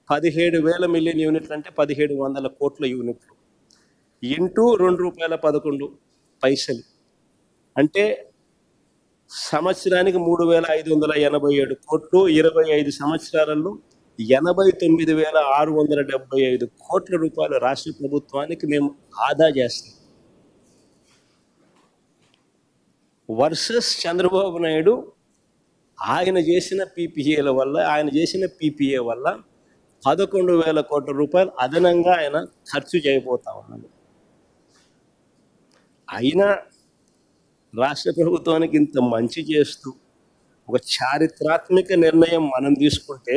17,000 million యూనిట్లు అంటే 1700 కోట్ల యూనిట్లు ఇంటూ ₹2.11 అంటే సంవత్సరానికి 3,587 కోట్లు. 25 సంవత్సరాలలో 89,675 కోట్ల రూపాయలు రాష్ట్ర ప్రభుత్వానికి మేము ఆదా చేస్తాం. వర్సెస్ చంద్రబాబు నాయుడు ఆయన చేసిన పీపీఏ వల్ల 11,000 కోట్ల రూపాయలు అదనంగా ఆయన ఖర్చు చేయబోతా ఉన్నాడు. అయినా రాష్ట్ర ప్రభుత్వానికి ఇంత మంచి చేస్తూ ఒక చారిత్రాత్మక నిర్ణయం మనం తీసుకుంటే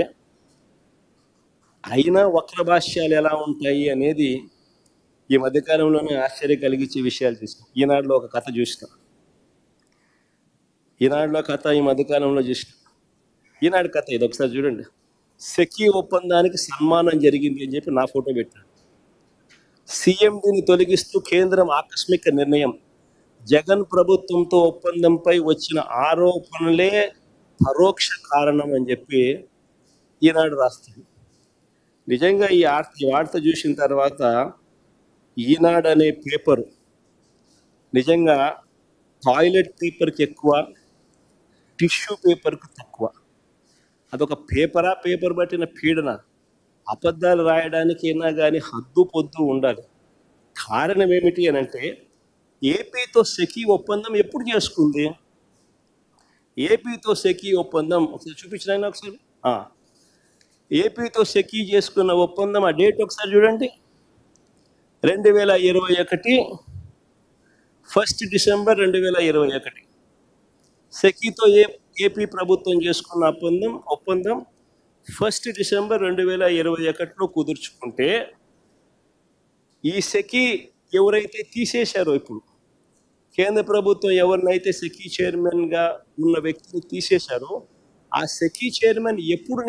అయినా వక్రభాష్యాలు ఎలా ఉంటాయి అనేది ఈ మధ్యకాలంలోనే ఆశ్చర్యం కలిగించే విషయాలు చూసాం. ఈనాడులో ఒక కథ చూసిన ఈ మధ్యకాలంలో చూసిన ఈనాడు కథ ఇది ఒకసారి చూడండి. సెకీ ఒప్పందానికి సన్మానం జరిగింది అని చెప్పి నా ఫోటో పెట్టాడు. సీఎండీని తొలగిస్తూ కేంద్రం ఆకస్మిక నిర్ణయం. జగన్ ప్రభుత్వంతో ఒప్పందంపై వచ్చిన ఆరోపణలే పరోక్ష కారణం అని చెప్పి ఈనాడు రాస్తుంది. నిజంగా ఈ వార్త చూసిన తర్వాత ఈనాడు అనే పేపరు నిజంగా టాయిలెట్ పేపర్కి ఎక్కువ, టిష్యూ పేపర్కి తక్కువ. అదొక పేపర్ పట్టిన పీడన. అబద్ధాలు రాయడానికి అయినా కానీ హద్దు పొద్దు ఉండాలి. కారణం ఏమిటి అని అంటే ఏపీతో సెకీ ఒప్పందం ఎప్పుడు చేసుకుంది? ఏపీతో సెకీ ఒప్పందం ఒకసారి చూపించిన ఒకసారి. ఏపీతో సెకీ చేసుకున్న ఒప్పందం ఆ డేట్ ఒకసారి చూడండి. 2021 1 డిసెంబర్ 2021 సెకీతో ఏపీ ప్రభుత్వం చేసుకున్న ఒప్పందం 1 డిసెంబర్ 2021లో కుదుర్చుకుంటే ఈ సెకీ ఎవరైతే తీసేశారో, ఇప్పుడు కేంద్ర ప్రభుత్వం ఎవరినైతే సెకీ చైర్మన్గా ఉన్న వ్యక్తిని తీసేశారో ఆ సెకీ చైర్మన్ ఎప్పుడు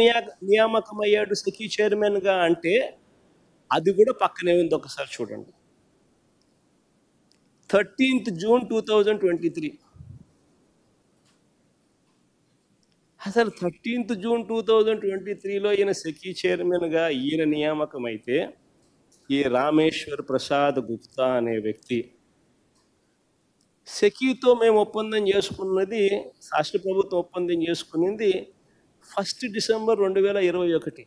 నియామకమయ్యాడు సెకీ చైర్మన్గా అంటే అది కూడా పక్కనే ఉంది. ఒకసారి చూడండి. 13th June 2023. అసలు 13th జూన్ 2023లో ఈయన సెకీ చైర్మన్గా ఈయన నియామకం అయితే ఈ రామేశ్వర్ ప్రసాద్ గుప్తా అనే వ్యక్తి సెకీతో మేము ఒప్పందం చేసుకున్నది, రాష్ట్ర ప్రభుత్వం ఒప్పందం చేసుకున్నది 1 డిసెంబర్ 2021.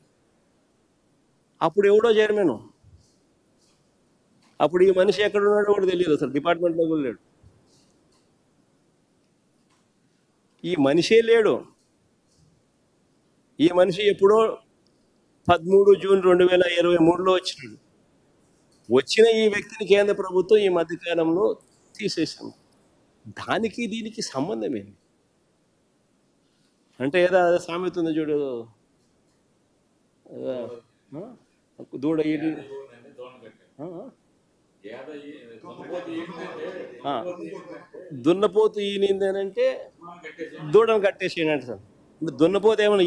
అప్పుడు ఎవడో చైర్మన్. అప్పుడు ఈ మనిషి ఎక్కడున్నాడో కూడా తెలియదు, అసలు డిపార్ట్మెంట్లో కూడా లేడు. ఈ మనిషే లేడు. ఈ మనిషి ఎప్పుడో 13 జూన్ 2023లో వచ్చినాడు. వచ్చిన ఈ వ్యక్తిని కేంద్ర ప్రభుత్వం ఈ మధ్యకాలంలో తీసేసాం. దానికి దీనికి సంబంధం ఏంటి అంటే ఏదో సామెత ఉంది చూడు, దూడ దున్నపోతు ఈనింది అని అంటే దూడను కట్టేసేయండి సార్. దున్నపోతు ఏమైనా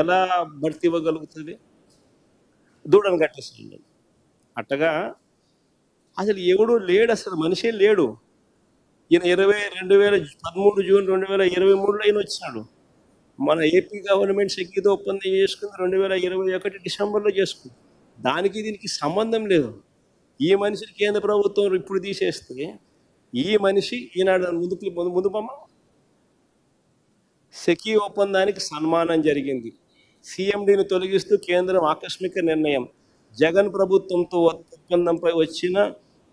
ఎలా భర్తీ ఇవ్వగలుగుతుంది? దూడను కట్టేసేయండి. అట్టగా అసలు ఎవడు లేడు, అసలు మనిషే లేడు. ఈయన 2013 జూన్ 2023లో ఈయన వచ్చినాడు. మన ఏపీ గవర్నమెంట్ సెకీతో ఒప్పందం చేసుకుంది 2021 డిసెంబర్లో చేసుకుంది. దానికి దీనికి సంబంధం లేదు. ఈ మనిషిని కేంద్ర ప్రభుత్వం ఇప్పుడు తీసేస్తే ఈ మనిషి ఈనాడు ముందు పమ్మ సెకీ ఒప్పందానికి సన్మానం జరిగింది. సీఎండీని తొలగిస్తూ కేంద్రం ఆకస్మిక నిర్ణయం. జగన్ ప్రభుత్వంతో ఒప్పందంపై వచ్చిన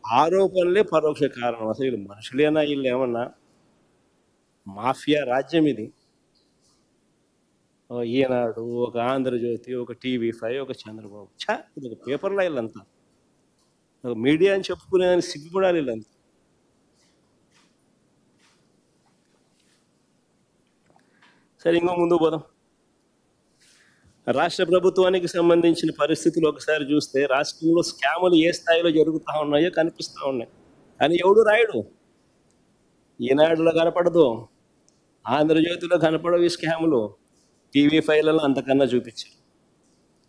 ఆరోపణలే పరోక్ష కారణం. అసలు మనుషులేనా వీళ్ళు? ఏమన్నా మాఫియా రాజ్యం ఇది. ఈనాడు, ఒక ఆంధ్రజ్యోతి, ఒక TV5, ఒక చంద్రబాబు. ఇది ఒక పేపర్లో వీళ్ళంతా ఒక మీడియా అని చెప్పుకునేదానికి సిగ్గుపడాలి వీళ్ళంతా. సరే, ఇంకో ముందుకు పోదాం. రాష్ట్ర ప్రభుత్వానికి సంబంధించిన పరిస్థితులు ఒకసారి చూస్తే రాష్ట్రంలో స్కాములు ఏ స్థాయిలో జరుగుతూ ఉన్నాయో కనిపిస్తూ ఉన్నాయి. కానీ ఎవడు రాయడు. ఈనాడులో కనపడదు, ఆంధ్రజ్యోతిలో కనపడవు ఈ స్కాములు. TV5లలో అంతకన్నా చూపించారు.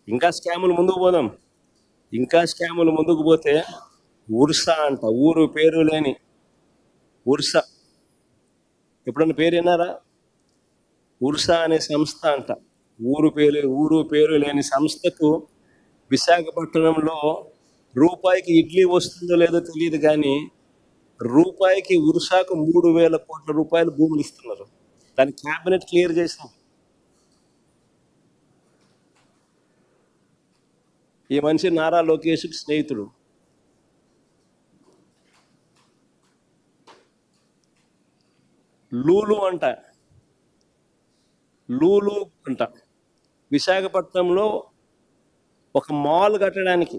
ఇంకా స్కాములు ముందుకు పోదాం. ఇంకా స్కాములు ముందుకు పోతే ఉర్సా అంట, ఊరు పేరు లేని ఉర్సా. ఎప్పుడన్నా పేరు విన్నారా? ఉర్సా అనే సంస్థ అంట. ఊరు పేరు లేని సంస్థకు విశాఖపట్నంలో రూపాయికి ఇడ్లీ వస్తుందో లేదో తెలియదు, కానీ రూపాయికి ఉరుసాకు 3,000 కోట్ల రూపాయలు భూములు ఇస్తున్నారు. దాని క్యాబినెట్ క్లియర్ చేసింది. ఈ మనిషి నారా లోకేష్కి స్నేహితుడు. లూలు అంట విశాఖపట్నంలో ఒక మాల్ కట్టడానికి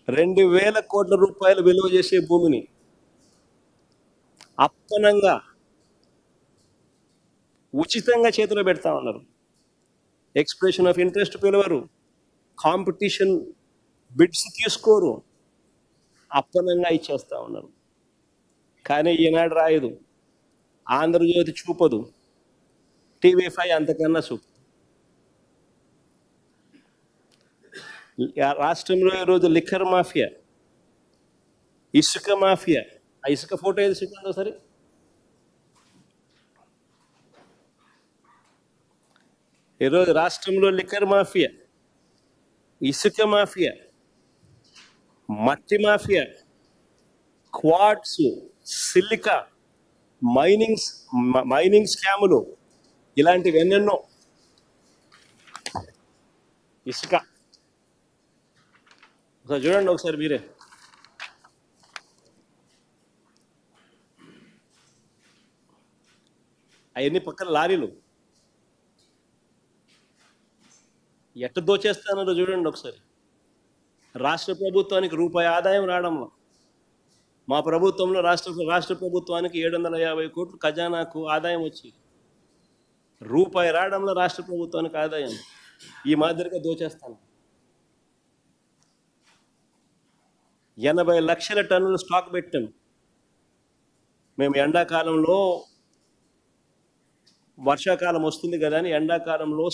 2,000 కోట్ల రూపాయలు విలువ చేసే భూమిని అప్పనంగా ఉచితంగా చేతిలో పెడతా ఉన్నారు. ఎక్స్ప్రెషన్ ఆఫ్ ఇంట్రెస్ట్ పిలవరు, కాంపిటీషన్ బిడ్స్ తీసుకోరు, అప్పనంగా ఇచ్చేస్తూ ఉన్నారు. కానీ ఈనాడు రాయదు, ఆంధ్రజ్యోతి చూపదు, TV5 అంతకన్నా చూపు. రాష్ట్రంలో ఈరోజు లిక్కర్ మాఫియా, ఇసుక మాఫియా. ఆ ఇసుక ఫోటో ఏది చూపిందో సరే. ఈరోజు రాష్ట్రంలో లిక్కర్ మాఫియా, ఇసుక మాఫియా, మట్టి మాఫియా, క్వార్ట్స్, సిలికా, మైనింగ్ స్కాములు, ఇలాంటివి ఎన్నెన్నో. ఇసుక ఒకసారి చూడండి, ఒకసారి మీరే. అవన్నీ పక్కన లారీలు ఎట్ట దోచేస్తానో చూడండి ఒకసారి. రాష్ట్ర ప్రభుత్వానికి రూపాయి ఆదాయం రావడంలో, మా ప్రభుత్వంలో రాష్ట్ర ప్రభుత్వానికి 750 కోట్లు ఖజానాకు ఆదాయం వచ్చి, రూపాయి రావడంలో రాష్ట్ర ప్రభుత్వానికి ఆదాయం ఈ మాదిరిగా దోచేస్తాను. 80 లక్షల టన్నులు స్టాక్ పెట్టాం మేము. ఎండాకాలంలో, వర్షాకాలం వస్తుంది కదా అని ఎండాకాలంలో